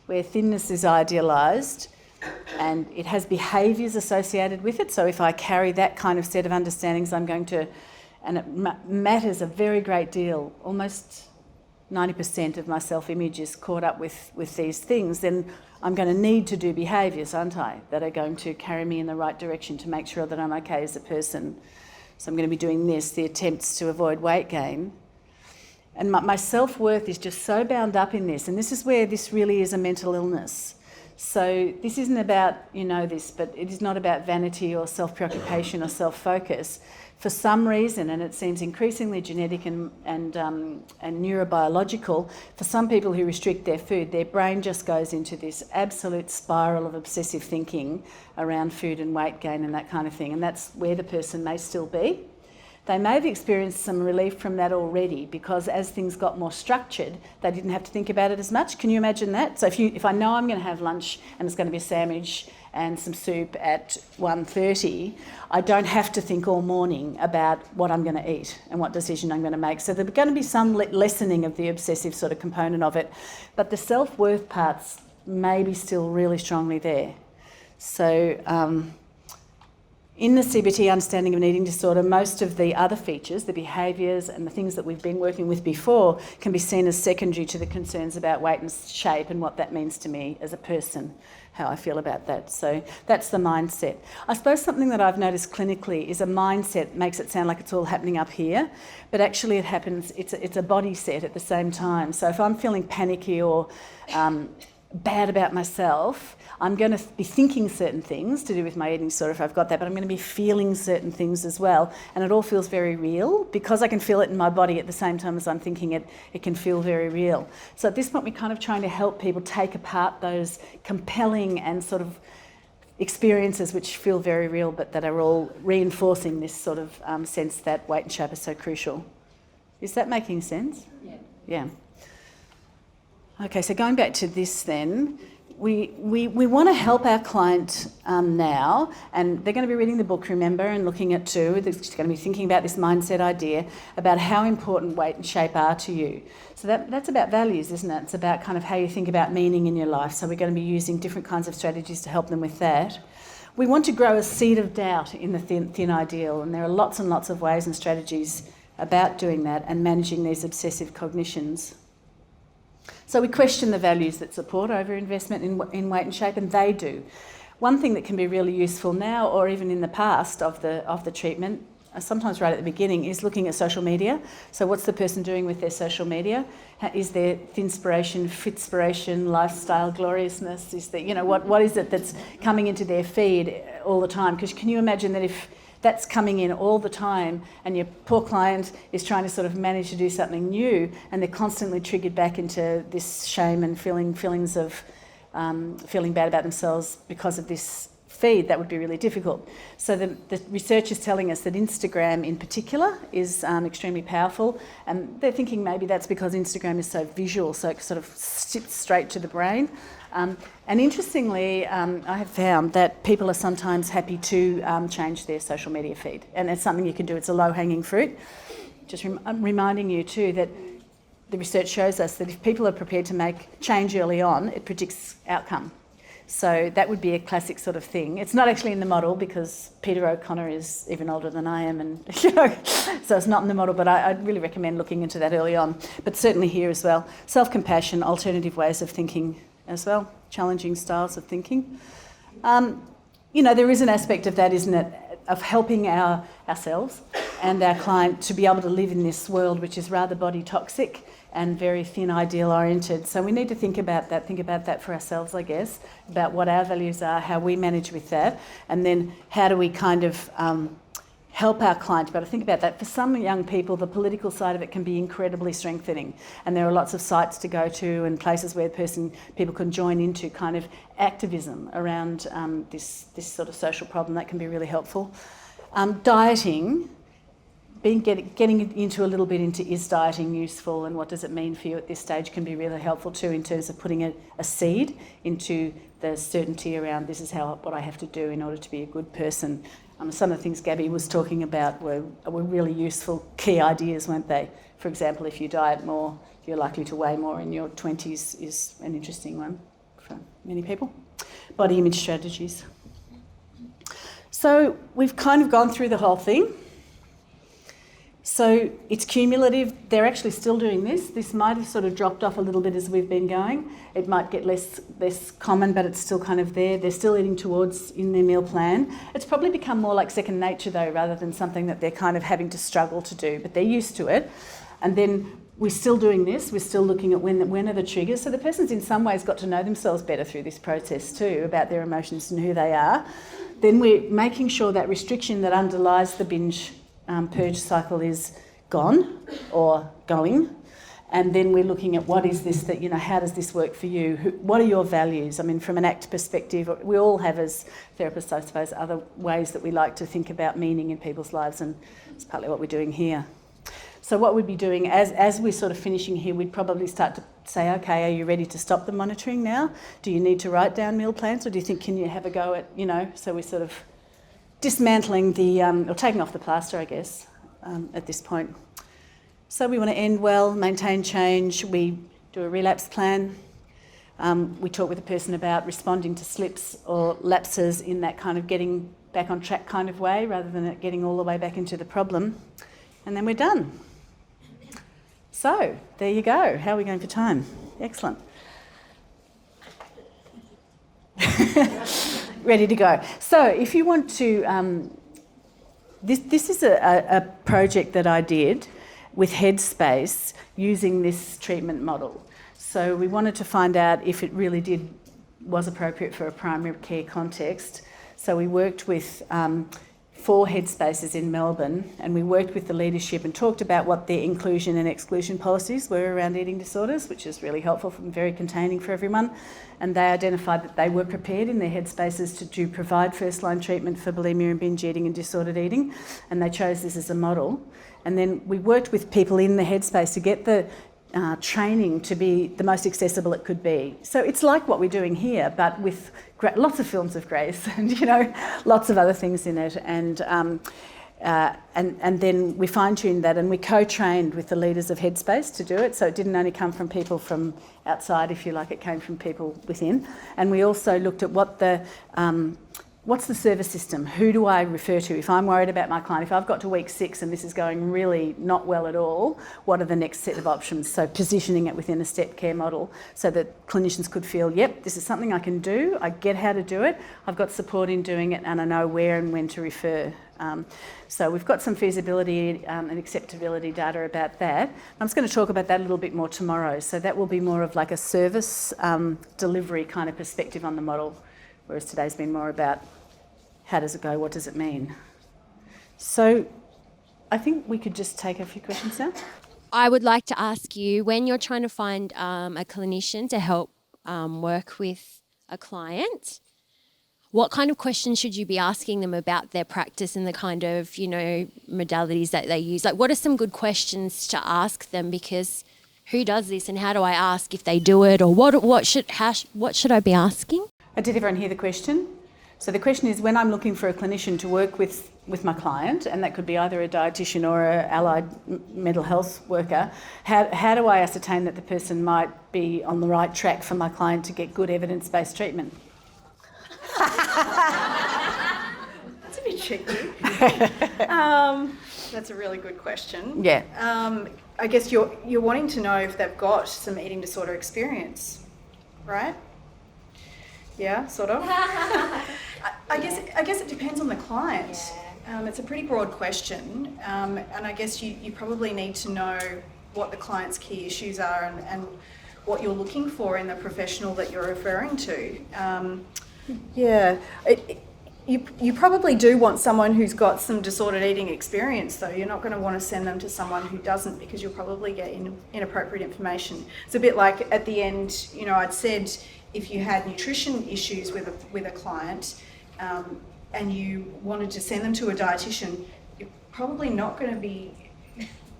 where thinness is idealised and it has behaviours associated with it. So if I carry that kind of set of understandings, I'm going to, and it matters a very great deal, almost 90% of my self-image is caught up with these things, then I'm going to need to do behaviours, aren't I, that are going to carry me in the right direction to make sure that I'm okay as a person. So I'm going to be doing this, the attempts to avoid weight gain. And my self-worth is just so bound up in this, and this is where this really is a mental illness. So this isn't about, you know this, but it is not about vanity or self-preoccupation or self-focus. For some reason, and it seems increasingly genetic and neurobiological, for some people who restrict their food, their brain just goes into this absolute spiral of obsessive thinking around food and weight gain and that kind of thing, and that's where the person may still be. They may have experienced some relief from that already because as things got more structured, they didn't have to think about it as much. Can you imagine that? So if I know I'm going to have lunch and it's going to be a sandwich and some soup at 1:30, I don't have to think all morning about what I'm going to eat and what decision I'm going to make. So there's going to be some lessening of the obsessive sort of component of it, but the self-worth parts may be still really strongly there. So in the CBT understanding of an eating disorder, most of the other features, the behaviours and the things that we've been working with before, can be seen as secondary to the concerns about weight and shape and what that means to me as a person, how I feel about that. So that's the mindset. I suppose something that I've noticed clinically is a mindset makes it sound like it's all happening up here, but actually it happens, it's a body set at the same time. So if I'm feeling panicky or bad about myself, I'm going to be thinking certain things to do with my eating disorder if I've got that, but I'm going to be feeling certain things as well. And it all feels very real. Because I can feel it in my body at the same time as I'm thinking it, it can feel very real. So at this point, we're kind of trying to help people take apart those compelling and sort of experiences which feel very real, but that are all reinforcing this sort of sense that weight and shape are so crucial. Is that making sense? Yeah. Yeah. Okay, so going back to this then, we want to help our client now, and they're going to be reading the book, remember, and looking at too. They're going to be thinking about this mindset idea about how important weight and shape are to you. So that's about values, isn't it? It's about kind of how you think about meaning in your life. So we're going to be using different kinds of strategies to help them with that. We want to grow a seed of doubt in the thin ideal, and there are lots and lots of ways and strategies about doing that and managing these obsessive cognitions. So we question the values that support overinvestment in weight and shape, and they do. One thing that can be really useful now, or even in the past of the treatment, sometimes right at the beginning, is looking at social media. So what's the person doing with their social media? Is there thinspiration, fitspiration, lifestyle gloriousness? Is there, you know, what is it that's coming into their feed all the time? Because can you imagine that if that's coming in all the time and your poor client is trying to sort of manage to do something new and they're constantly triggered back into this shame and feelings of feeling bad about themselves because of this feed, that would be really difficult. So the research is telling us that Instagram in particular is extremely powerful, and they're thinking maybe that's because Instagram is so visual, so it sort of sits straight to the brain. And interestingly, I have found that people are sometimes happy to change their social media feed, and it's something you can do. It's a low-hanging fruit. Just I'm reminding you too that the research shows us that if people are prepared to make change early on, it predicts outcome. So that would be a classic sort of thing. It's not actually in the model because Peter O'Connor is even older than I am, and so it's not in the model, but I'd really recommend looking into that early on. But certainly here as well. Self-compassion, alternative ways of thinking as well, challenging styles of thinking. There is an aspect of that, isn't it, of helping ourselves and our client to be able to live in this world which is rather body toxic and very thin ideal oriented. So we need to think about that for ourselves, I guess, about what our values are, how we manage with that, and then how do we kind of help our client to be able to think about that. For some young people, the political side of it can be incredibly strengthening, and there are lots of sites to go to and places where people can join into kind of activism around this sort of social problem. That can be really helpful. Dieting, getting into a little bit into is dieting useful and what does it mean for you at this stage can be really helpful too, in terms of putting a seed into the certainty around this is what I have to do in order to be a good person. Some of the things Gabby was talking about were really useful key ideas, weren't they? For example, if you diet more, you're likely to weigh more in your 20s is an interesting one for many people. Body image strategies. So we've kind of gone through the whole thing. So it's cumulative. They're actually still doing this. This might have sort of dropped off a little bit as we've been going. It might get less common, but it's still kind of there. They're still eating towards in their meal plan. It's probably become more like second nature though, rather than something that they're kind of having to struggle to do, but they're used to it. And then we're still doing this, we're still looking at when are the triggers. So the person's in some ways got to know themselves better through this process too, about their emotions and who they are. Then we're making sure that restriction that underlies the binge purge cycle is gone or going. And then we're looking at what is this that, how does this work for you? What are your values? I mean, from an ACT perspective, we all have as therapists, I suppose, other ways that we like to think about meaning in people's lives, and it's partly what we're doing here. So what we'd be doing, as we're sort of finishing here, we'd probably start to say, okay, are you ready to stop the monitoring now? Do you need to write down meal plans, or do you think, can you have a go at, so we're sort of dismantling or taking off the plaster, I guess, at this point. So we want to end well, maintain change. We do a relapse plan. We talk with the person about responding to slips or lapses in that kind of getting back on track kind of way, rather than it getting all the way back into the problem. And then we're done. So there you go. How are we going for time? Excellent. Ready to go. So if you want to, this is a project that I did with Headspace using this treatment model. So we wanted to find out if it really was appropriate for a primary care context. So we worked with 4 Headspaces in Melbourne, and we worked with the leadership and talked about what their inclusion and exclusion policies were around eating disorders, which is really helpful and very containing for everyone. And they identified that they were prepared in their Headspaces to provide first-line treatment for bulimia and binge eating and disordered eating, and they chose this as a model. And then we worked with people in the Headspace to get the training to be the most accessible it could be. So it's like what we're doing here, but with lots of films of grace and lots of other things in it. And then we fine-tuned that, and we co-trained with the leaders of Headspace to do it. So it didn't only come from people from outside, if you like, it came from people within. And we also looked at what's the service system? Who do I refer to? If I'm worried about my client, if I've got to week 6 and this is going really not well at all, what are the next set of options? So positioning it within a step care model so that clinicians could feel, yep, this is something I can do, I get how to do it, I've got support in doing it, and I know where and when to refer. So we've got some feasibility and acceptability data about that. I'm just going to talk about that a little bit more tomorrow. So that will be more of like a service delivery kind of perspective on the model, whereas today's been more about how does it go, what does it mean? So I think we could just take a few questions now. I would like to ask you, when you're trying to find a clinician to help work with a client, what kind of questions should you be asking them about their practice and the kind of, modalities that they use? Like, what are some good questions to ask them? Because who does this, and how do I ask if they do it, or what should I be asking? Did everyone hear the question? So the question is, when I'm looking for a clinician to work with my client, and that could be either a dietitian or an allied mental health worker, how do I ascertain that the person might be on the right track for my client to get good evidence-based treatment? That's a bit tricky. That's a really good question. Yeah. I guess you're wanting to know if they've got some eating disorder experience, right? Yeah, sort of. I guess it depends on the client. It's a pretty broad question, and I guess you probably need to know what the client's key issues are and what you're looking for in the professional that you're referring to. You probably do want someone who's got some disordered eating experience, though. You're not going to want to send them to someone who doesn't, because you'll probably get inappropriate information. It's a bit like at the end, I'd said if you had nutrition issues with a client and you wanted to send them to a dietitian, you're probably not going to be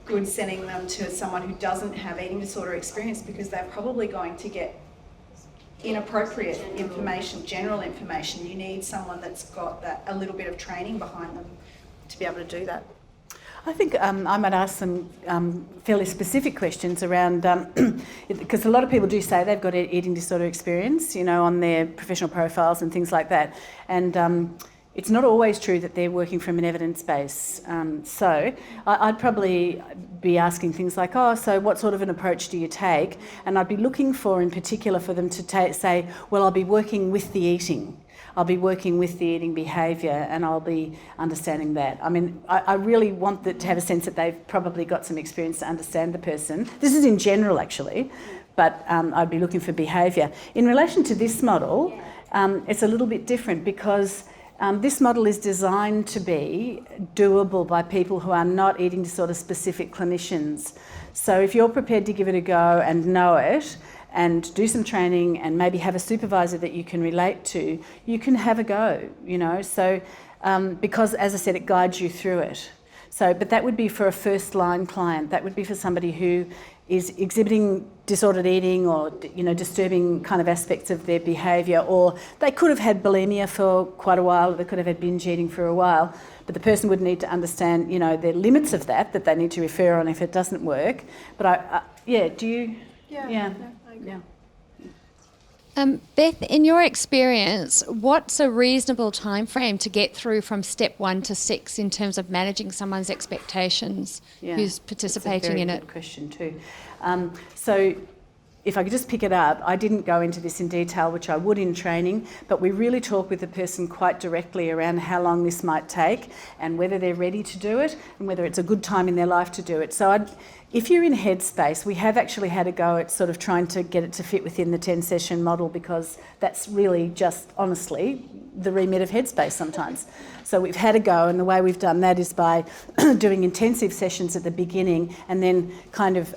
good sending them to someone who doesn't have eating disorder experience, because they're probably going to get inappropriate information, general information. You need someone that's got a little bit of training behind them to be able to do that. I think I might ask some fairly specific questions around, because a lot of people do say they've got eating disorder experience, on their professional profiles and things like that. And it's not always true that they're working from an evidence base. So I'd probably be asking things like, so what sort of an approach do you take? And I'd be looking for, in particular, for them to say, well, I'll be working with the eating. I'll be working with the eating behaviour and I'll be understanding that. I mean, I really want to have a sense that they've probably got some experience to understand the person. This is in general, actually, but I'd be looking for behaviour. In relation to this model, it's a little bit different because this model is designed to be doable by people who are not eating disorder specific clinicians. So if you're prepared to give it a go and know it and do some training and maybe have a supervisor that you can relate to, you can have a go, you know. So because, as I said, it guides you through it. So, but that would be for a first line client. That would be for somebody who is exhibiting disordered eating or, you know, disturbing kind of aspects of their behaviour, or they could have had bulimia for quite a while, or they could have had binge eating for a while, but the person would need to understand, you know, the limits of that they need to refer on if it doesn't work. But do you? Yeah. Beth, in your experience, what's a reasonable time frame to get through from step 1 to 6 in terms of managing someone's expectations who's participating in it? That's a very good question too. So if I could just pick it up, I didn't go into this in detail, which I would in training, but we really talk with the person quite directly around how long this might take and whether they're ready to do it and whether it's a good time in their life to do it. So if you're in Headspace, we have actually had a go at sort of trying to get it to fit within the 10-session model, because that's really just, honestly, the remit of Headspace sometimes. So we've had a go, and the way we've done that is by doing intensive sessions at the beginning and then kind of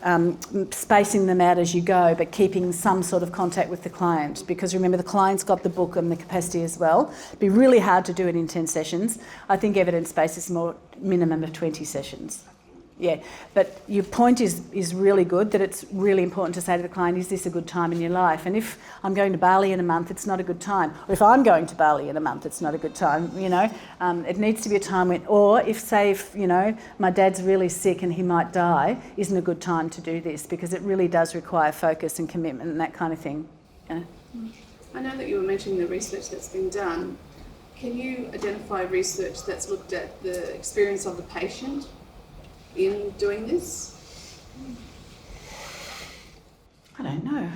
spacing them out as you go, but keeping some sort of contact with the client, because remember, the client's got the book and the capacity as well. It'd be really hard to do it in 10 sessions. I think evidence-based is more minimum of 20 sessions. Yeah, but your point is really good, that it's really important to say to the client, is this a good time in your life? And if I'm going to Bali in a month, it's not a good time. Or if I'm going to Bali in a month, it's not a good time, you know. It needs to be a time when, or if, say, if, you know, my dad's really sick and he might die, isn't a good time to do this, because it really does require focus and commitment and that kind of thing. Yeah. I know that you were mentioning the research that's been done. Can you identify research that's looked at the experience of the patient in doing this? I don't know.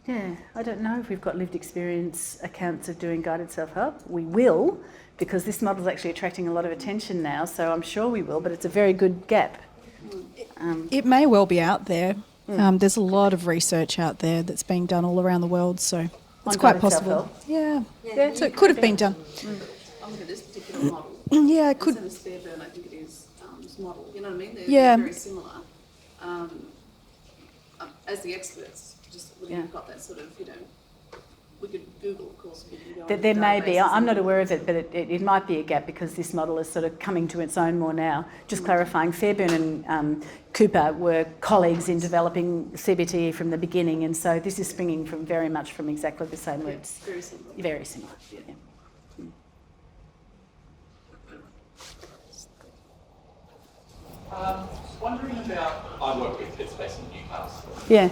Yeah, I don't know if we've got lived experience accounts of doing guided self-help. We will, because this model is actually attracting a lot of attention now, so I'm sure we will, but it's a very good gap. It may well be out there. There's a lot of research out there that's being done all around the world, so it's On quite guided possible. self-help? Yeah, so it could have been done. I'm looking at this particular model. Yeah, it could. Instead of Fairburn, I think it is this model. You know what I mean? They're very similar. As the experts, just when you've got that sort of, you know, we could Google, of course. We can go on There may be. databases I'm not and- aware of it, but it might be a gap because this model is sort of coming to its own more now. Just clarifying, Fairburn and Cooper were colleagues in developing CBT from the beginning, and so this is springing from very much from exactly the same roots. Very similar. Very similar. Yeah. Wondering about, I work with Headspace in Newcastle. Yeah.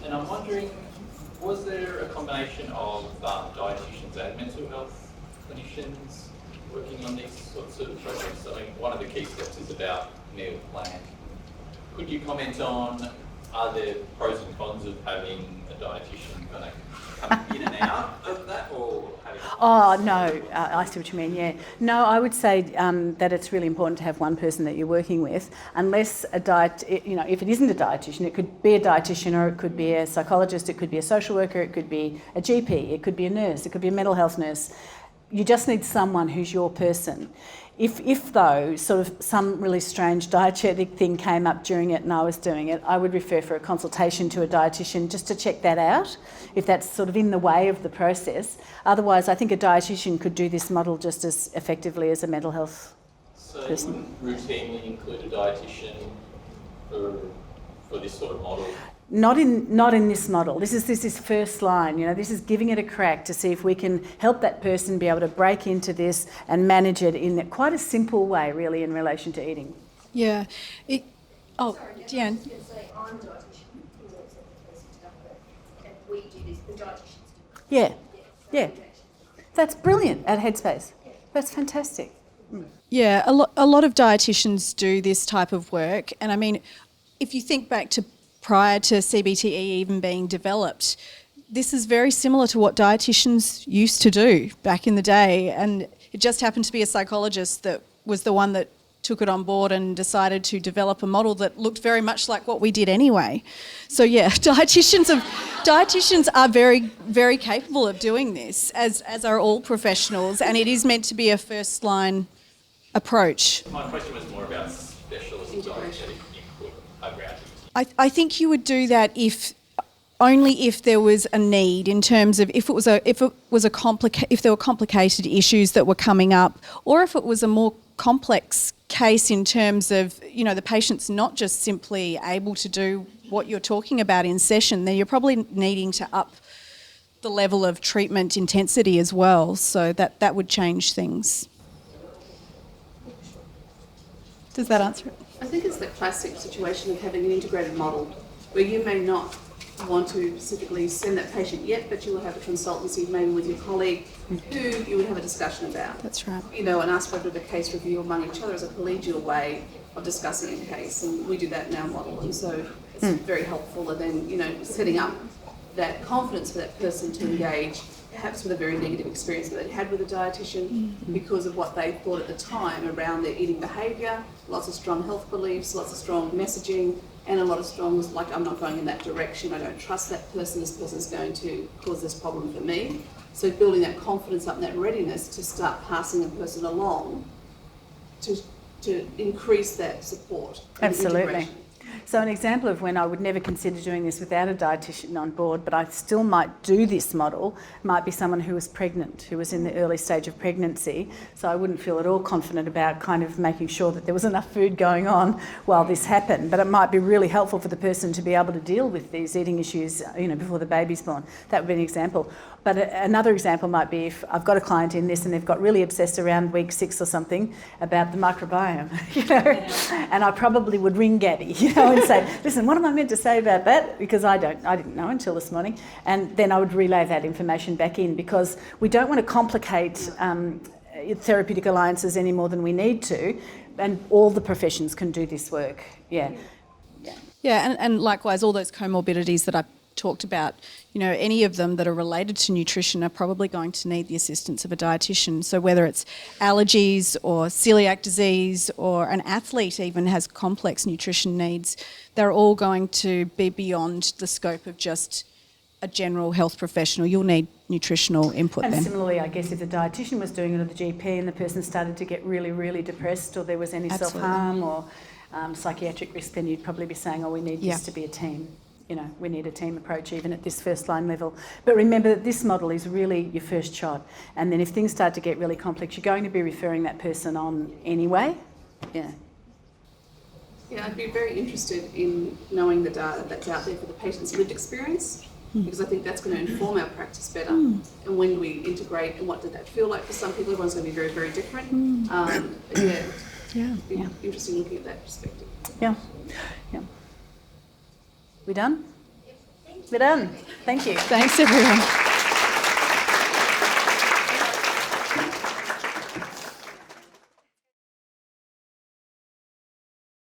And I'm wondering, was there a combination of dietitians and mental health clinicians working on these sorts of projects? I mean, one of the key steps is about meal plan. Could you comment on, are there pros and cons of having a dietitian kind of come in and out of that, or having... Oh, no, I see what you mean, yeah. No, I would say that it's really important to have one person that you're working with, unless a if it isn't a dietitian, it could be a dietitian, or it could be a psychologist, it could be a social worker, it could be a GP, it could be a nurse, it could be a mental health nurse. You just need someone who's your person. If though, sort of some really strange dietetic thing came up during it and I was doing it, I would refer for a consultation to a dietitian just to check that out, if that's sort of in the way of the process. Otherwise, I think a dietitian could do this model just as effectively as a mental health person. So you wouldn't routinely include a dietitian for this sort of model? Not in this model. This is first line. You know, this is giving it a crack to see if we can help that person be able to break into this and manage it in quite a simple way, really, in relation to eating. Yeah. Sorry, Deanne. I was going to say, I'm a dietitian who's also the person to stuff it, and we do this, the dietitians do it. Yeah. That's brilliant at Headspace. That's fantastic. Yeah, a lot of dietitians do this type of work, and I mean, if you think back to prior to CBTE even being developed, this is very similar to what dietitians used to do back in the day, and it just happened to be a psychologist that was the one that took it on board and decided to develop a model that looked very much like what we did anyway. So yeah, dietitians are very, very capable of doing this, as are all professionals, and it is meant to be a first line approach. My question was more about specialist dietetic input around it. I think you would do that only if there was a need, in terms of if there were complicated issues that were coming up, or if it was a more complex case in terms of, the patient's not just simply able to do what you're talking about in session, then you're probably needing to up the level of treatment intensity as well, so that would change things. Does that answer it? I think it's the classic situation of having an integrated model where you may not want to specifically send that patient yet, but you will have a consultancy maybe with your colleague who you would have a discussion about. That's right. And ask for a bit of a case review among each other as a collegial way of discussing a case, and we do that in our model, and so it's very helpful. And then, setting up that confidence for that person to engage, perhaps with a very negative experience that they had with a dietitian because of what they thought at the time around their eating behaviour, lots of strong health beliefs, lots of strong messaging, and a lot of strong, like, I'm not going in that direction, I don't trust that person, this person's going to cause this problem for me. So building that confidence up and that readiness to start passing a person along to increase that support. Absolutely. So an example of when I would never consider doing this without a dietitian on board, but I still might do this model, might be someone who was pregnant, who was in the early stage of pregnancy. So I wouldn't feel at all confident about kind of making sure that there was enough food going on while this happened. But it might be really helpful for the person to be able to deal with these eating issues, before the baby's born. That would be an example. But another example might be if I've got a client in this and they've got really obsessed around week 6 or something about the microbiome, and I probably would ring Gabby, and say, listen, what am I meant to say about that? Because I didn't know until this morning. And then I would relay that information back in, because we don't want to complicate therapeutic alliances any more than we need to, and all the professions can do this work. Yeah, and likewise, all those comorbidities that I talked about, any of them that are related to nutrition are probably going to need the assistance of a dietitian. So whether it's allergies or celiac disease, or an athlete even has complex nutrition needs, they're all going to be beyond the scope of just a general health professional. You'll need nutritional input and then. Similarly, I guess if the dietitian was doing it, or the GP, and the person started to get really, really depressed, or there was any self-harm or psychiatric risk, then you'd probably be saying, we need this to be a team. We need a team approach even at this first line level. But remember that this model is really your first shot. And then if things start to get really complex, you're going to be referring that person on anyway. Yeah, I'd be very interested in knowing the data that's out there for the patient's lived experience, because I think that's going to inform our practice better. And when do we integrate, and what did that feel like for some people? Everyone's going to be very, very different. It'd be interesting looking at that perspective. Yeah. We done? We're done. Thank you. Thanks, everyone.